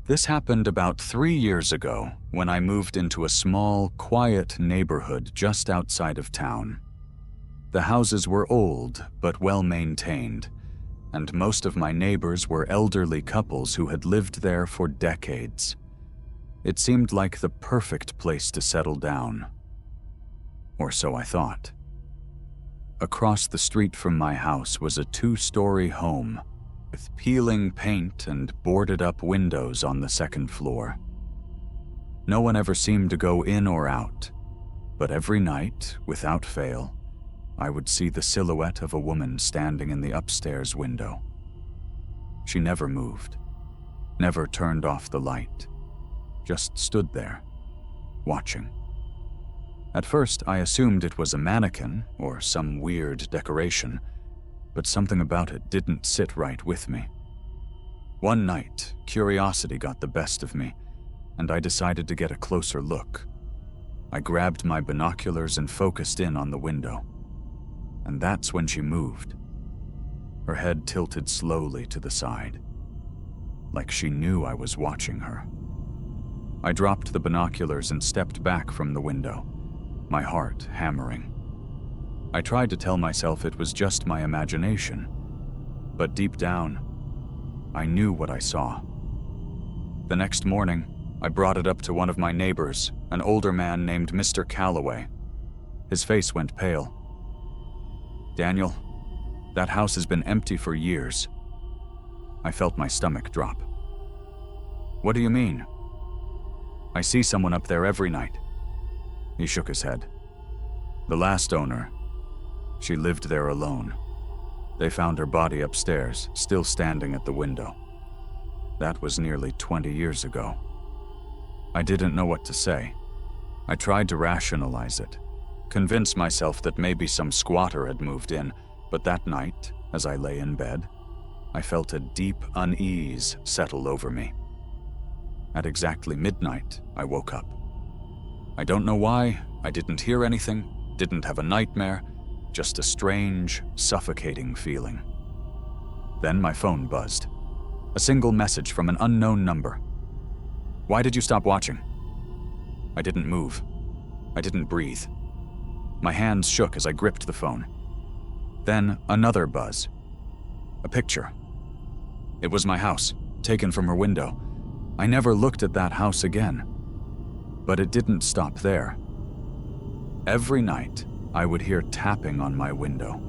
This happened about 3 years ago when I moved into a small, quiet neighborhood just outside of town. The houses were old but well maintained, and most of my neighbors were elderly couples who had lived there for decades. It seemed like the perfect place to settle down. Or so I thought. Across the street from my house was a 2-story home with peeling paint and boarded-up windows on the second floor. No one ever seemed to go in or out, but every night, without fail, I would see the silhouette of a woman standing in the upstairs window. She never moved, never turned off the light, just stood there, watching. At first, I assumed it was a mannequin or some weird decoration, but something about it didn't sit right with me. One night, curiosity got the best of me, and I decided to get a closer look. I grabbed my binoculars and focused in on the window. And that's when she moved. Her head tilted slowly to the side, like she knew I was watching her. I dropped the binoculars and stepped back from the window, my heart hammering. I tried to tell myself it was just my imagination, but deep down, I knew what I saw. The next morning, I brought it up to one of my neighbors, an older man named Mr. Calloway. His face went pale. "Daniel, that house has been empty for years." I felt my stomach drop. "What do you mean?" "I see someone up there every night." He shook his head. "The last owner, she lived there alone. They found her body upstairs, still standing at the window. That was nearly 20 years ago." I didn't know what to say. I tried to rationalize it, convince myself that maybe some squatter had moved in, but that night, as I lay in bed, I felt a deep unease settle over me. At exactly midnight, I woke up. I don't know why, I didn't hear anything, didn't have a nightmare, just a strange, suffocating feeling. Then my phone buzzed. A single message from an unknown number. "Why did you stop watching?" I didn't move. I didn't breathe. My hands shook as I gripped the phone. Then another buzz. A picture. It was my house, taken from her window. I never looked at that house again. But it didn't stop there. Every night, I would hear tapping on my window.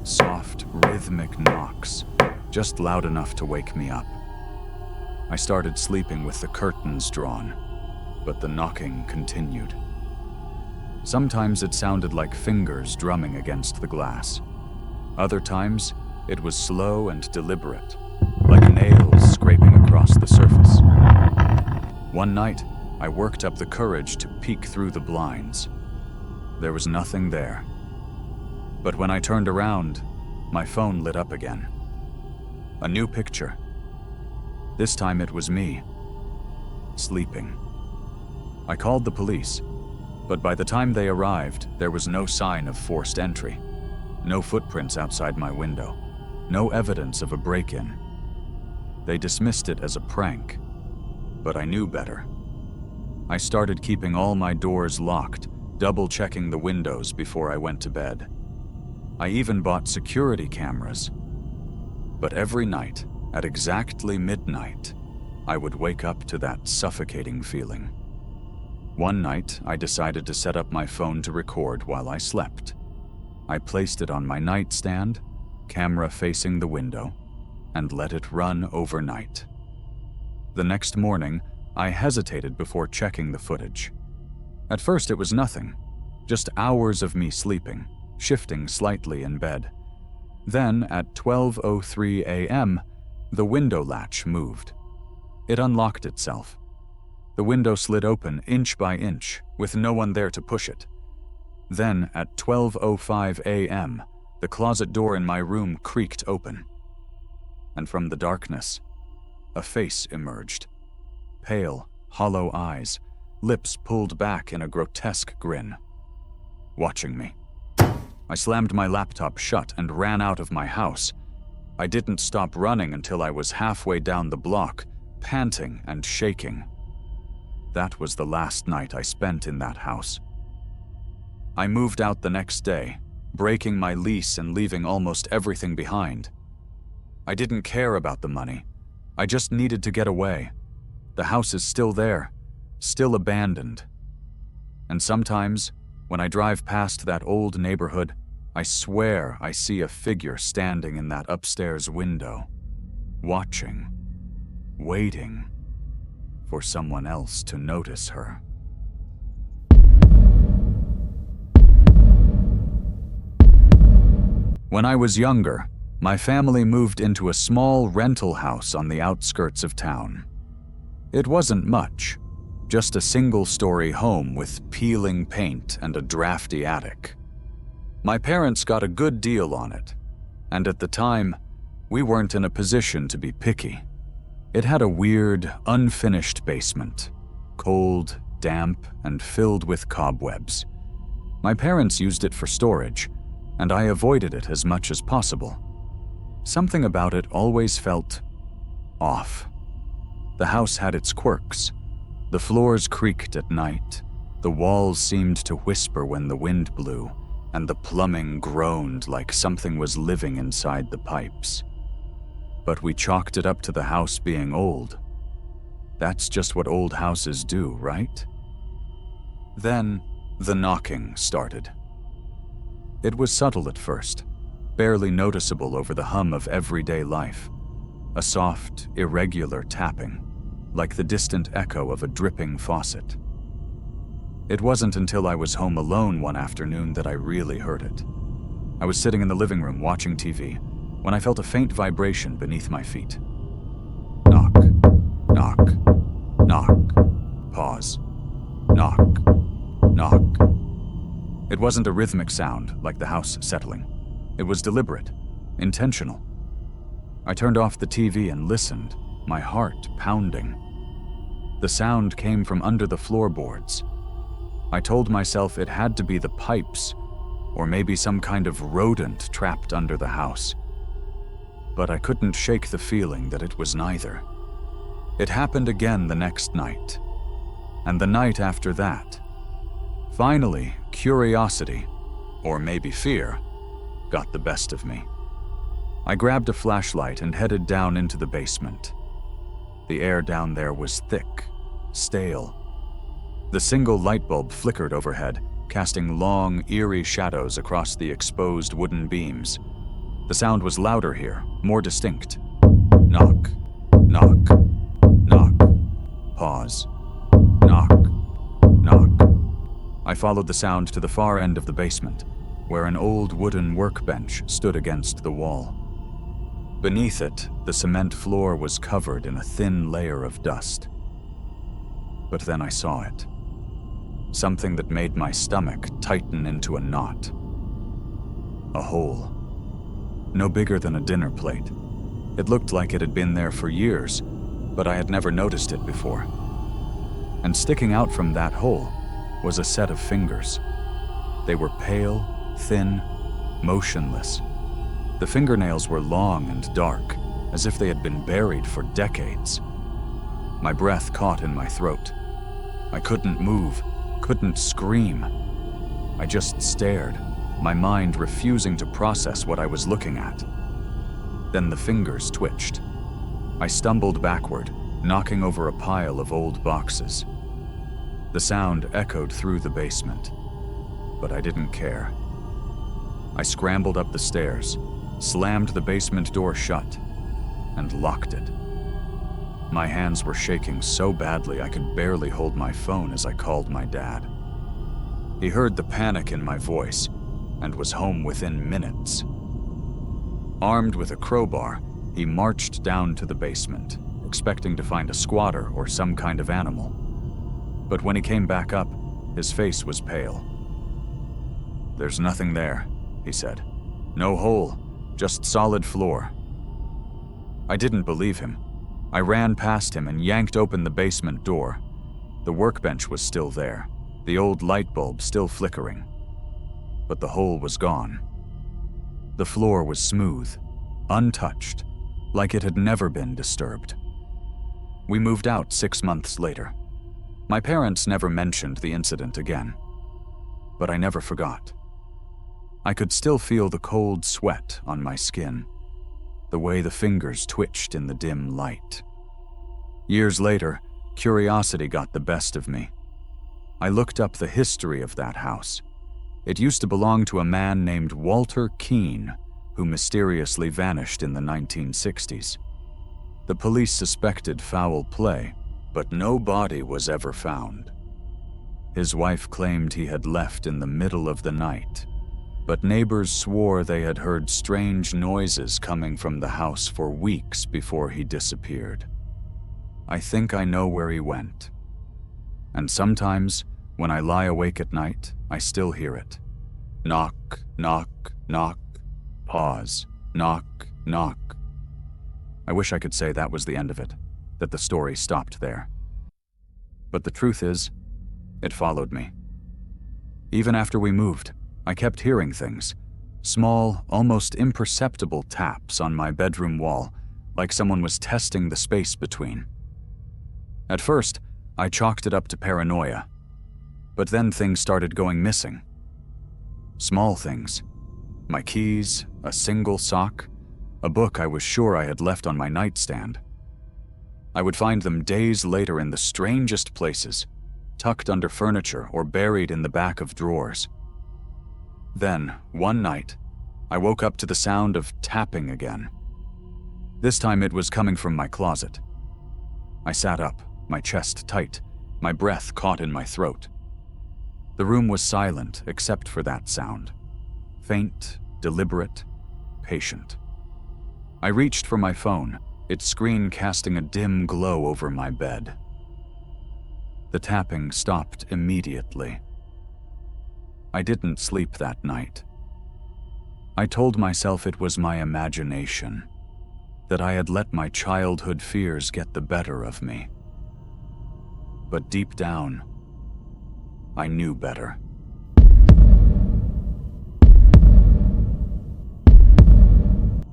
Soft, rhythmic knocks, just loud enough to wake me up. I started sleeping with the curtains drawn, but the knocking continued. Sometimes it sounded like fingers drumming against the glass. Other times, it was slow and deliberate, like nails scraping across the surface. One night, I worked up the courage to peek through the blinds. There was nothing there. But when I turned around, my phone lit up again. A new picture. This time it was me, sleeping. I called the police, but by the time they arrived, there was no sign of forced entry, no footprints outside my window, no evidence of a break-in. They dismissed it as a prank, but I knew better. I started keeping all my doors locked, double-checking the windows before I went to bed. I even bought security cameras. But every night, at exactly midnight, I would wake up to that suffocating feeling. One night, I decided to set up my phone to record while I slept. I placed it on my nightstand, camera facing the window, and let it run overnight. The next morning, I hesitated before checking the footage. At first it was nothing, just hours of me sleeping, shifting slightly in bed. Then, at 12:03 a.m., the window latch moved. It unlocked itself. The window slid open inch by inch, with no one there to push it. Then, at 12:05 a.m., the closet door in my room creaked open. And from the darkness, a face emerged. Pale, hollow eyes, lips pulled back in a grotesque grin. Watching me. I slammed my laptop shut and ran out of my house. I didn't stop running until I was halfway down the block, panting and shaking. That was the last night I spent in that house. I moved out the next day, breaking my lease and leaving almost everything behind. I didn't care about the money. I just needed to get away. The house is still there, still abandoned. And sometimes, when I drive past that old neighborhood, I swear I see a figure standing in that upstairs window, watching, waiting for someone else to notice her. When I was younger, my family moved into a small rental house on the outskirts of town. It wasn't much, just a single-story home with peeling paint and a drafty attic. My parents got a good deal on it, and at the time, we weren't in a position to be picky. It had a weird, unfinished basement, cold, damp, and filled with cobwebs. My parents used it for storage, and I avoided it as much as possible. Something about it always felt off. The house had its quirks. The floors creaked at night, the walls seemed to whisper when the wind blew, and the plumbing groaned like something was living inside the pipes. But we chalked it up to the house being old. That's just what old houses do, right? Then, the knocking started. It was subtle at first, barely noticeable over the hum of everyday life. A soft, irregular tapping, like the distant echo of a dripping faucet. It wasn't until I was home alone one afternoon that I really heard it. I was sitting in the living room watching TV when I felt a faint vibration beneath my feet. Knock, knock, knock, pause, knock, knock. It wasn't a rhythmic sound like the house settling. It was deliberate, intentional. I turned off the TV and listened, my heart pounding. The sound came from under the floorboards. I told myself it had to be the pipes, or maybe some kind of rodent trapped under the house. But I couldn't shake the feeling that it was neither. It happened again the next night, and the night after that. Finally, curiosity, or maybe fear, got the best of me. I grabbed a flashlight and headed down into the basement. The air down there was thick, stale. The single light bulb flickered overhead, casting long, eerie shadows across the exposed wooden beams. The sound was louder here, more distinct. Knock, knock, knock, pause, knock, knock. I followed the sound to the far end of the basement, where an old wooden workbench stood against the wall. Beneath it, the cement floor was covered in a thin layer of dust. But then I saw it. Something that made my stomach tighten into a knot. A hole. No bigger than a dinner plate. It looked like it had been there for years, but I had never noticed it before. And sticking out from that hole was a set of fingers. They were pale, thin, motionless. The fingernails were long and dark, as if they had been buried for decades. My breath caught in my throat. I couldn't move, couldn't scream. I just stared, my mind refusing to process what I was looking at. Then the fingers twitched. I stumbled backward, knocking over a pile of old boxes. The sound echoed through the basement, but I didn't care. I scrambled up the stairs, slammed the basement door shut, and locked it. My hands were shaking so badly I could barely hold my phone as I called my dad. He heard the panic in my voice and was home within minutes. Armed with a crowbar, he marched down to the basement, expecting to find a squatter or some kind of animal. But when he came back up, his face was pale. "There's nothing there," he said. "No hole, just solid floor." I didn't believe him. I ran past him and yanked open the basement door. The workbench was still there, the old light bulb still flickering. But the hole was gone. The floor was smooth, untouched, like it had never been disturbed. We moved out 6 months later. My parents never mentioned the incident again, but I never forgot. I could still feel the cold sweat on my skin, the way the fingers twitched in the dim light. Years later, curiosity got the best of me. I looked up the history of that house. It used to belong to a man named Walter Keene, who mysteriously vanished in the 1960s. The police suspected foul play, but no body was ever found. His wife claimed he had left in the middle of the night, but neighbors swore they had heard strange noises coming from the house for weeks before he disappeared. I think I know where he went. And sometimes, when I lie awake at night, I still hear it. Knock, knock, knock, pause, knock, knock. I wish I could say that was the end of it, that the story stopped there. But the truth is, it followed me. Even after we moved, I kept hearing things, small, almost imperceptible taps on my bedroom wall, like someone was testing the space between. At first, I chalked it up to paranoia, but then things started going missing. Small things. My keys, a single sock, a book I was sure I had left on my nightstand. I would find them days later in the strangest places, tucked under furniture or buried in the back of drawers. Then, one night, I woke up to the sound of tapping again. This time it was coming from my closet. I sat up, my chest tight, my breath caught in my throat. The room was silent except for that sound. Faint, deliberate, patient. I reached for my phone, its screen casting a dim glow over my bed. The tapping stopped immediately. I didn't sleep that night. I told myself it was my imagination, that I had let my childhood fears get the better of me. But deep down, I knew better.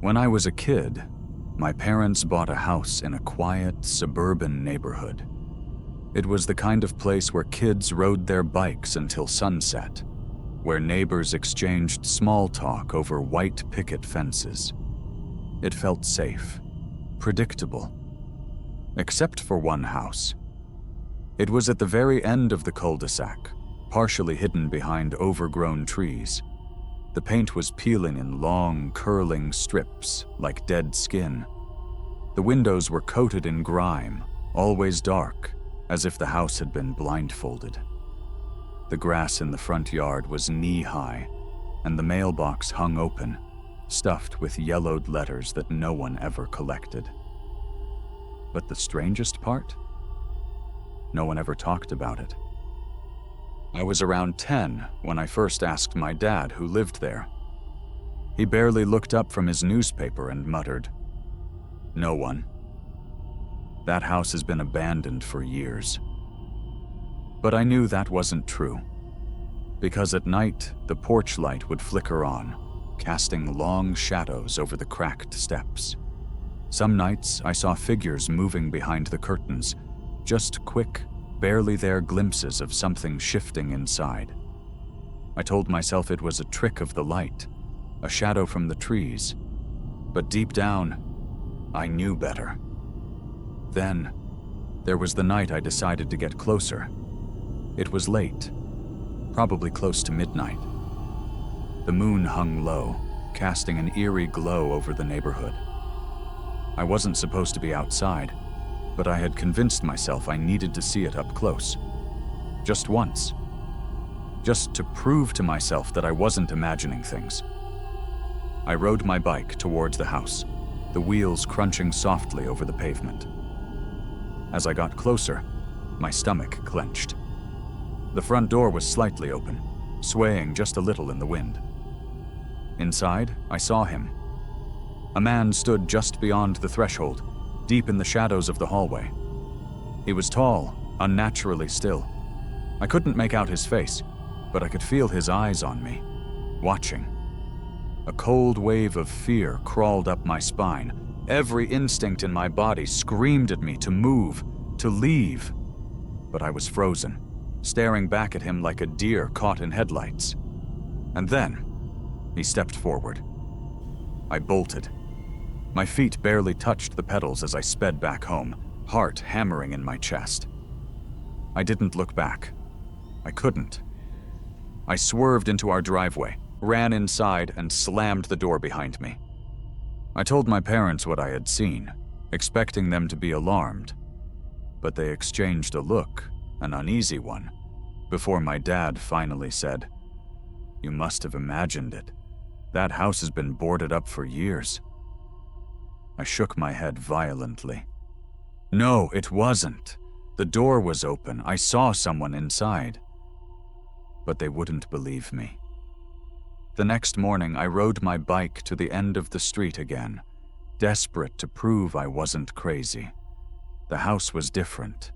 When I was a kid, my parents bought a house in a quiet, suburban neighborhood. It was the kind of place where kids rode their bikes until sunset, where neighbors exchanged small talk over white picket fences. It felt safe, predictable, except for one house. It was at the very end of the cul-de-sac, partially hidden behind overgrown trees. The paint was peeling in long, curling strips, like dead skin. The windows were coated in grime, always dark, as if the house had been blindfolded. The grass in the front yard was knee-high, and the mailbox hung open, stuffed with yellowed letters that no one ever collected. But the strangest part? No one ever talked about it. I was around 10 when I first asked my dad who lived there. He barely looked up from his newspaper and muttered, "No one. That house has been abandoned for years." But I knew that wasn't true, because at night the porch light would flicker on, casting long shadows over the cracked steps. Some nights I saw figures moving behind the curtains, just quick, barely there glimpses of something shifting inside. I told myself it was a trick of the light, a shadow from the trees, but deep down, I knew better. Then, there was the night I decided to get closer. It was late, probably close to midnight. The moon hung low, casting an eerie glow over the neighborhood. I wasn't supposed to be outside, but I had convinced myself I needed to see it up close. Just once. Just to prove to myself that I wasn't imagining things. I rode my bike towards the house, the wheels crunching softly over the pavement. As I got closer, my stomach clenched. The front door was slightly open, swaying just a little in the wind. Inside, I saw him. A man stood just beyond the threshold, deep in the shadows of the hallway. He was tall, unnaturally still. I couldn't make out his face, but I could feel his eyes on me, watching. A cold wave of fear crawled up my spine, Every instinct in my body screamed at me to move, to leave. But I was frozen, staring back at him like a deer caught in headlights. And then, he stepped forward. I bolted. My feet barely touched the pedals as I sped back home, heart hammering in my chest. I didn't look back. I couldn't. I swerved into our driveway, ran inside, and slammed the door behind me. I told my parents what I had seen, expecting them to be alarmed. But they exchanged a look, an uneasy one, before my dad finally said, "You must have imagined it. That house has been boarded up for years." I shook my head violently. No, it wasn't. The door was open. I saw someone inside. But they wouldn't believe me. The next morning, I rode my bike to the end of the street again, desperate to prove I wasn't crazy. The house was different.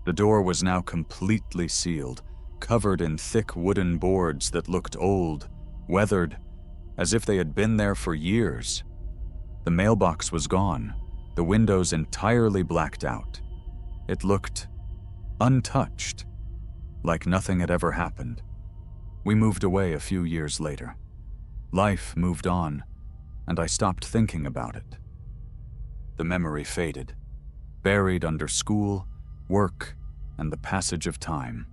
The door was now completely sealed, covered in thick wooden boards that looked old, weathered, as if they had been there for years. The mailbox was gone, the windows entirely blacked out. It looked untouched, like nothing had ever happened. We moved away a few years later. Life moved on, and I stopped thinking about it. The memory faded, buried under school, work, and the passage of time.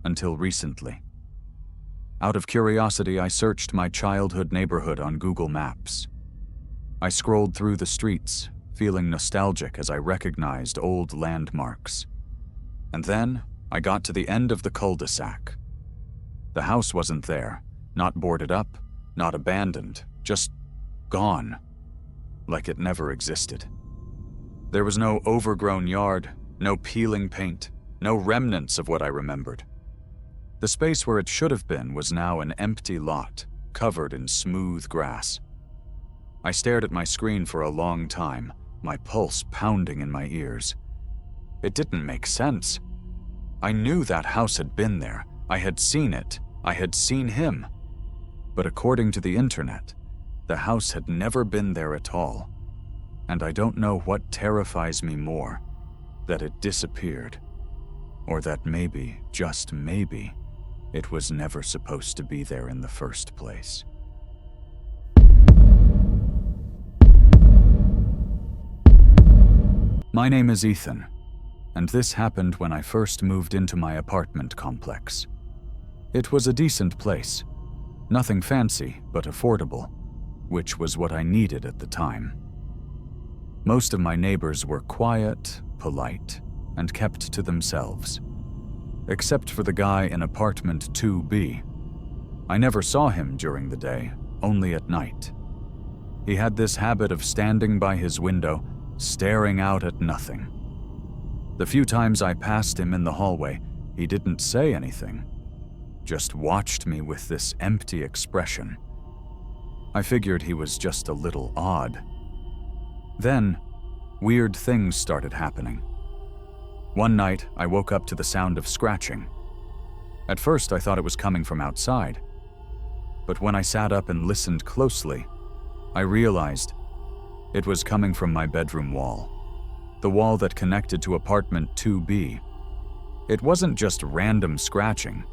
Until recently. Out of curiosity, I searched my childhood neighborhood on Google Maps. I scrolled through the streets, feeling nostalgic as I recognized old landmarks. And then, I got to the end of the cul-de-sac. The house wasn't there, not boarded up, not abandoned, just gone, like it never existed. There was no overgrown yard, no peeling paint, no remnants of what I remembered. The space where it should have been was now an empty lot, covered in smooth grass. I stared at my screen for a long time, my pulse pounding in my ears. It didn't make sense. I knew that house had been there. I had seen it. I had seen him. But according to the internet, the house had never been there at all. And I don't know what terrifies me more, that it disappeared, or that maybe, just maybe, it was never supposed to be there in the first place. My name is Ethan, and this happened when I first moved into my apartment complex. It was a decent place. Nothing fancy, but affordable, which was what I needed at the time. Most of my neighbors were quiet, polite, and kept to themselves. Except for the guy in apartment 2B. I never saw him during the day, only at night. He had this habit of standing by his window, staring out at nothing. The few times I passed him in the hallway, he didn't say anything, just watched me with this empty expression. I figured he was just a little odd. Then, weird things started happening. One night, I woke up to the sound of scratching. At first, I thought it was coming from outside. But when I sat up and listened closely, I realized it was coming from my bedroom wall, the wall that connected to apartment 2B. It wasn't just random scratching.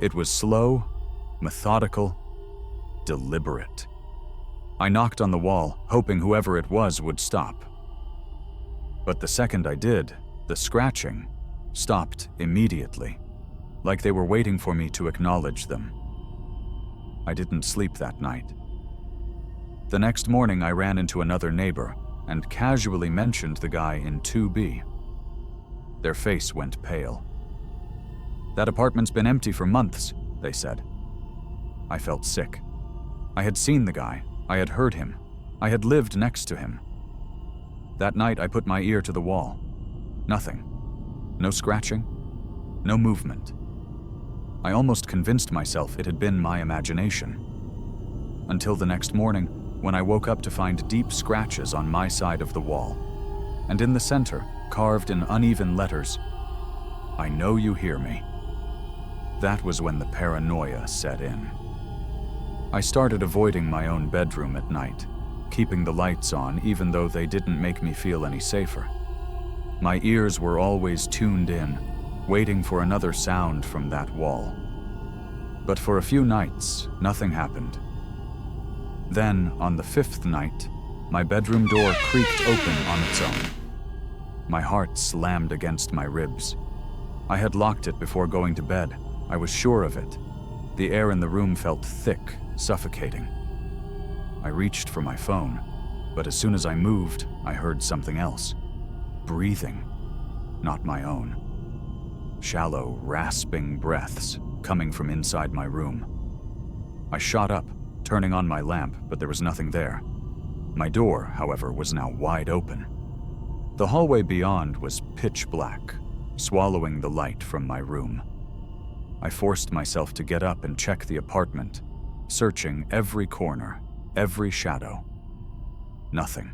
It was slow, methodical, deliberate. I knocked on the wall, hoping whoever it was would stop. But the second I did, the scratching stopped immediately, like they were waiting for me to acknowledge them. I didn't sleep that night. The next morning, I ran into another neighbor and casually mentioned the guy in 2B. Their face went pale. "That apartment's been empty for months," they said. I felt sick. I had seen the guy. I had heard him. I had lived next to him. That night, I put my ear to the wall. Nothing. No scratching. No movement. I almost convinced myself it had been my imagination. Until the next morning, when I woke up to find deep scratches on my side of the wall. And in the center, carved in uneven letters, "I know you hear me." That was when the paranoia set in. I started avoiding my own bedroom at night, keeping the lights on even though they didn't make me feel any safer. My ears were always tuned in, waiting for another sound from that wall. But for a few nights, nothing happened. Then, on the 5th night, my bedroom door creaked open on its own. My heart slammed against my ribs. I had locked it before going to bed. I was sure of it. The air in the room felt thick, suffocating. I reached for my phone, but as soon as I moved, I heard something else. Breathing, not my own. Shallow, rasping breaths coming from inside my room. I shot up, turning on my lamp, but there was nothing there. My door, however, was now wide open. The hallway beyond was pitch black, swallowing the light from my room. I forced myself to get up and check the apartment, searching every corner, every shadow. Nothing.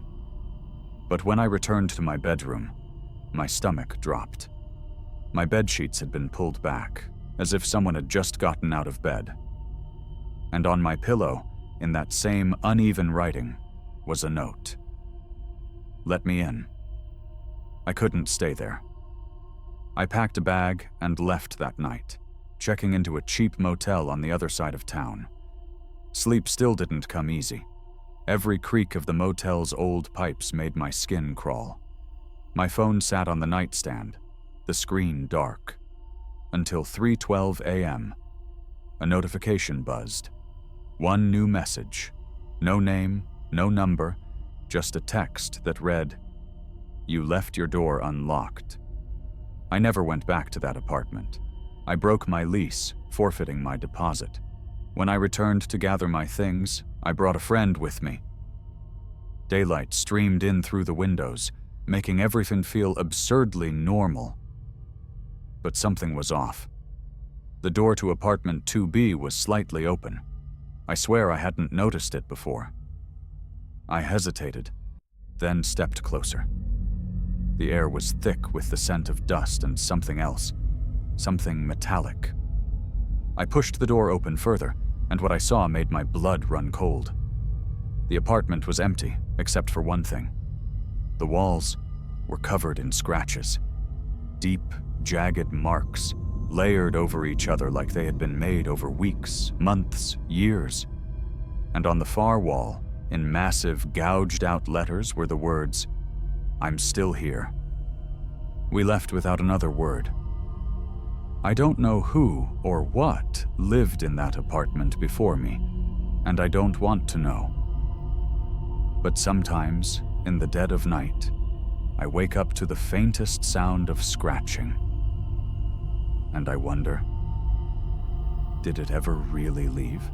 But when I returned to my bedroom, my stomach dropped. My bedsheets had been pulled back, as if someone had just gotten out of bed. And on my pillow, in that same uneven writing, was a note. Let me in. I couldn't stay there. I packed a bag and left that night, checking into a cheap motel on the other side of town. Sleep still didn't come easy. Every creak of the motel's old pipes made my skin crawl. My phone sat on the nightstand, the screen dark. Until 3:12 a.m., a notification buzzed. One new message. No name, no number, just a text that read, "You left your door unlocked." I never went back to that apartment. I broke my lease, forfeiting my deposit. When I returned to gather my things, I brought a friend with me. Daylight streamed in through the windows, making everything feel absurdly normal. But something was off. The door to apartment 2B was slightly open. I swear I hadn't noticed it before. I hesitated, then stepped closer. The air was thick with the scent of dust and something else, something metallic. I pushed the door open further, and what I saw made my blood run cold. The apartment was empty, except for one thing. The walls were covered in scratches. Deep, jagged marks, layered over each other like they had been made over weeks, months, years. And on the far wall, in massive, gouged-out letters, were the words, "I'm still here." We left without another word. I don't know who or what lived in that apartment before me, and I don't want to know. But sometimes, in the dead of night, I wake up to the faintest sound of scratching. And I wonder, did it ever really leave?